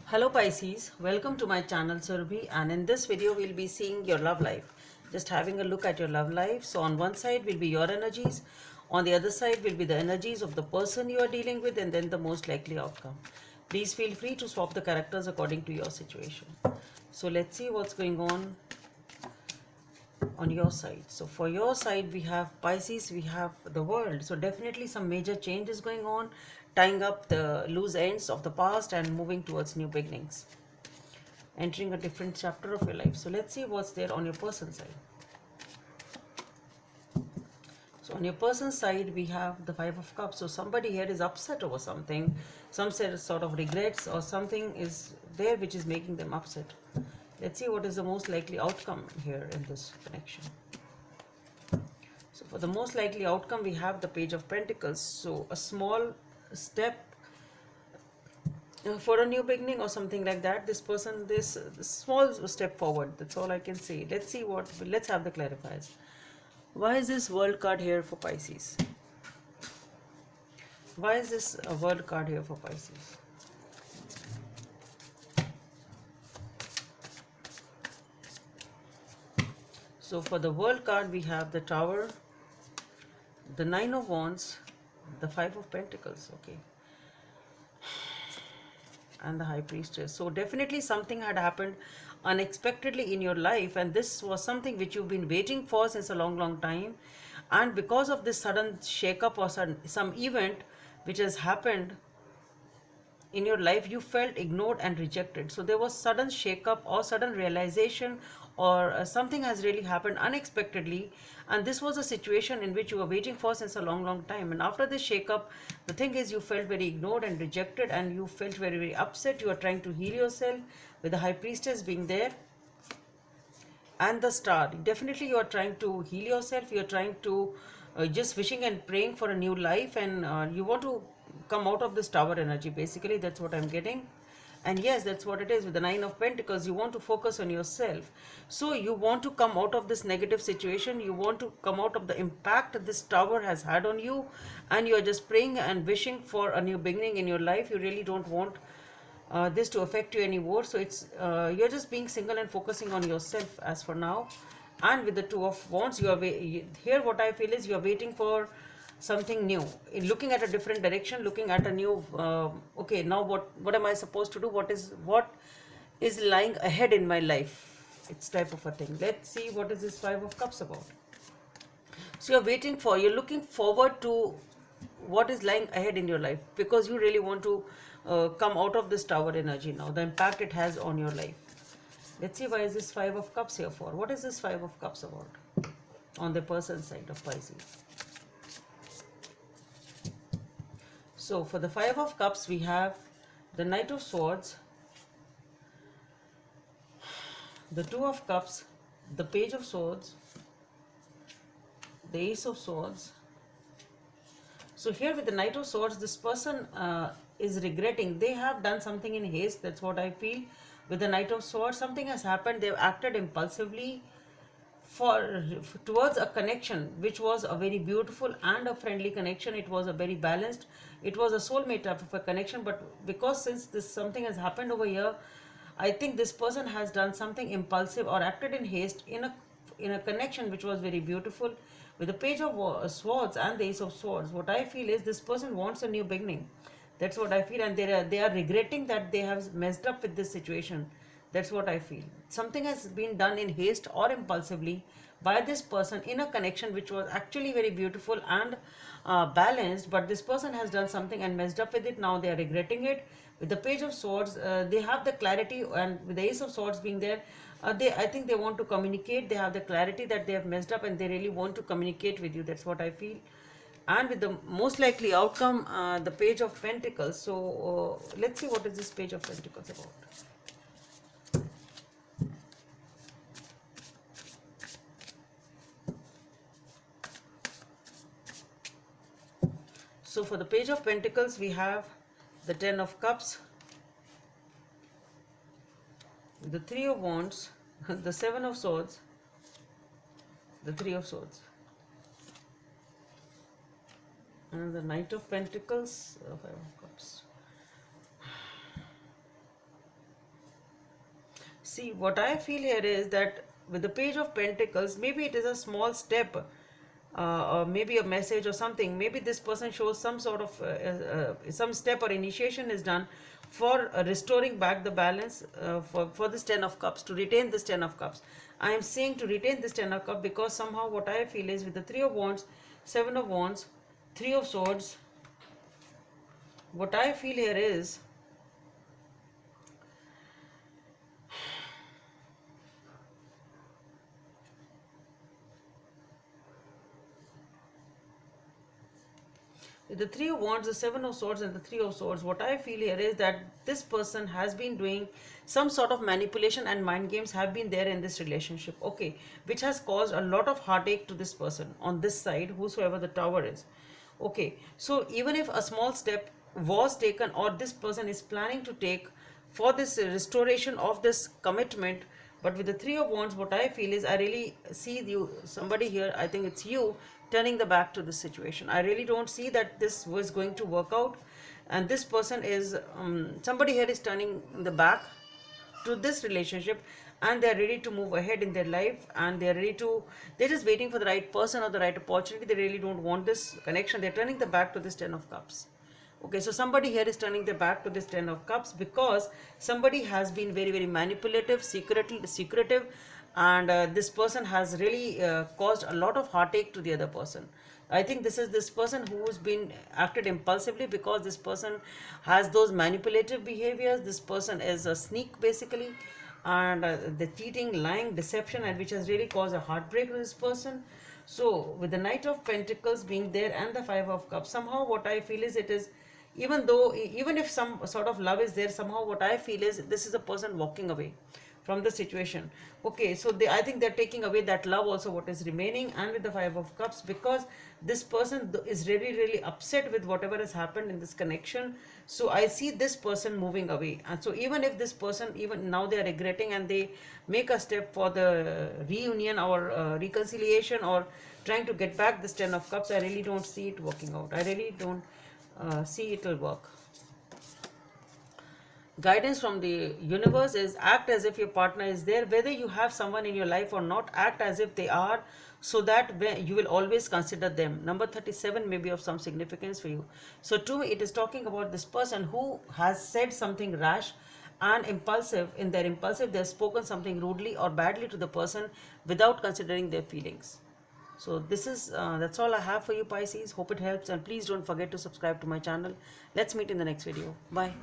Hello Pisces, welcome to my channel Surabhi, and in this video we'll be seeing your love life. Just having a look at your love life. So on one side will be your energies, on the other side will be the energies of the person you are dealing with, and then the most likely outcome. Please feel free to swap the characters according to your situation. So let's see what's going on your side. So for your side we have Pisces, we have the world. So definitely some major change is going on, tying up the loose ends of the past and moving towards new beginnings, entering a different chapter of your life. So let's see what's there on your person's side. So on your person's side we have the Five of Cups. So somebody here is upset over something, some sort of regrets, or something is there which is making them upset. Let's see what is the most likely outcome here in this connection. So for the most likely outcome we have the Page of Pentacles. So a small step for a new beginning or something like that. This person, this small step forward, that's all I can say. Let's have the clarifiers. Why is this World card here for Pisces? Why is this a World card here for Pisces? So for the World card we have the Tower, the Nine of Wands, the Five of Pentacles, okay, and the High Priestess. So definitely something had happened unexpectedly in your life, and this was something which you've been waiting for since a long time. And because of this sudden shake-up or some event which has happened in your life, you felt ignored and rejected. So there was sudden shake-up or sudden realization, or something has really happened unexpectedly, and this was a situation in which you were waiting for since a long time. And after this shake-up, the thing is, you felt very ignored and rejected, and you felt very upset. You are trying to heal yourself with the High Priestess being there and the Star. Definitely you are trying to heal yourself. You are trying to just wishing and praying for a new life, and you want to come out of this Tower energy. Basically that's what I'm getting. And yes, that's what it is with the Nine of Pentacles. You want to focus on yourself. So you want to come out of this negative situation. You want to come out of the impact this Tower has had on you, and you are just praying and wishing for a new beginning in your life. You really don't want this to affect you anymore. So it's you're just being single and focusing on yourself as for now. And with the Two of Wands, here what I feel is you're waiting for something new, looking at a different direction, looking at a new okay, now what am I supposed to do, what is lying ahead in my life. It's type of a thing. Let's see what is this Five of Cups about. So you're looking forward to what is lying ahead in your life, because you really want to come out of this Tower energy now, the impact it has on your life. Let's see, why is this Five of Cups here for? What is this Five of Cups about on the person side of Pisces? So for the Five of Cups we have the Knight of Swords, the Two of Cups, the Page of Swords, the Ace of Swords. So here with the Knight of Swords, this person is regretting. They have done something in haste. That's what I feel. With the Knight of Swords, something has happened. They've acted impulsively towards a connection which was a very beautiful and a friendly connection. It was a very balanced. It was a soulmate type of a connection. But because since this something has happened over here, I think this person has done something impulsive or acted in haste in a connection which was very beautiful. With the Page of Swords and the Ace of Swords, what I feel is this person wants a new beginning. That's what I feel, and they are regretting that they have messed up with this situation. That's what I feel. Something has been done in haste or impulsively by this person in a connection which was actually very beautiful and balanced, but this person has done something and messed up with it. Now they are regretting it. With the Page of Swords, they have the clarity, and with the Ace of Swords being there, I think they want to communicate. They have the clarity that they have messed up, and they really want to communicate with you. That's what I feel. And with the most likely outcome, the Page of Pentacles. So let's see what is this Page of Pentacles about. So for the Page of Pentacles, we have the Ten of Cups, the Three of Wands, the Seven of Swords, the Three of Swords, and the Knight of Pentacles, Five of Cups. See, what I feel here is that with the Page of Pentacles, maybe it is a small step, or maybe a message or something. Maybe this person shows some sort of some step or initiation is done for restoring back the balance, for this Ten of Cups, to retain this Ten of Cups. I am saying to retain this Ten of Cups because somehow what I feel is with the Three of Wands, Seven of Wands, Three of Swords, what I feel here is with the Three of Wands, the Seven of Swords, and the Three of Swords, what I feel here is that this person has been doing some sort of manipulation and mind games have been there in this relationship, okay, which has caused a lot of heartache to this person on this side, whosoever the Tower is. Okay, so even if a small step was taken or this person is planning to take for this restoration of this commitment, but with the Three of Wands, what I feel is I really see you, somebody here, I think it's you, turning the back to this situation. I really don't see that this was going to work out. And this person is, somebody here is turning the back to this relationship, and they're ready to move ahead in their life, and they're ready to, they're just waiting for the right person or the right opportunity. They really don't want this connection. They're turning the back to this Ten of Cups. Okay, so somebody here is turning their back to this Ten of Cups because somebody has been very, very manipulative, secretive, and this person has really caused a lot of heartache to the other person. I think this is this person who's been acted impulsively because this person has those manipulative behaviors. This person is a sneak basically, and the cheating, lying, deception, and which has really caused a heartbreak to this person. So with the Knight of Pentacles being there and the Five of Cups, somehow what I feel is it is, even if some sort of love is there, somehow what I feel is this is a person walking away from the situation. Okay, so I think they're taking away that love also what is remaining, and with the Five of Cups, because this person is really upset with whatever has happened in this connection. So I see this person moving away, and so even if this person, even now they are regretting and they make a step for the reunion or reconciliation or trying to get back this Ten of Cups, I really don't see it working out. I really don't see it will work. Guidance from the universe is act as if your partner is there, whether you have someone in your life or not. Act as if they are, so that you will always consider them. Number 37 may be of some significance for you. So to me, it is talking about this person who has said something rash and impulsive. In their impulsive, they have spoken something rudely or badly to the person without considering their feelings. So this is that's all I have for you, Pisces. Hope it helps, and please don't forget to subscribe to my channel. Let's meet in the next video. Bye.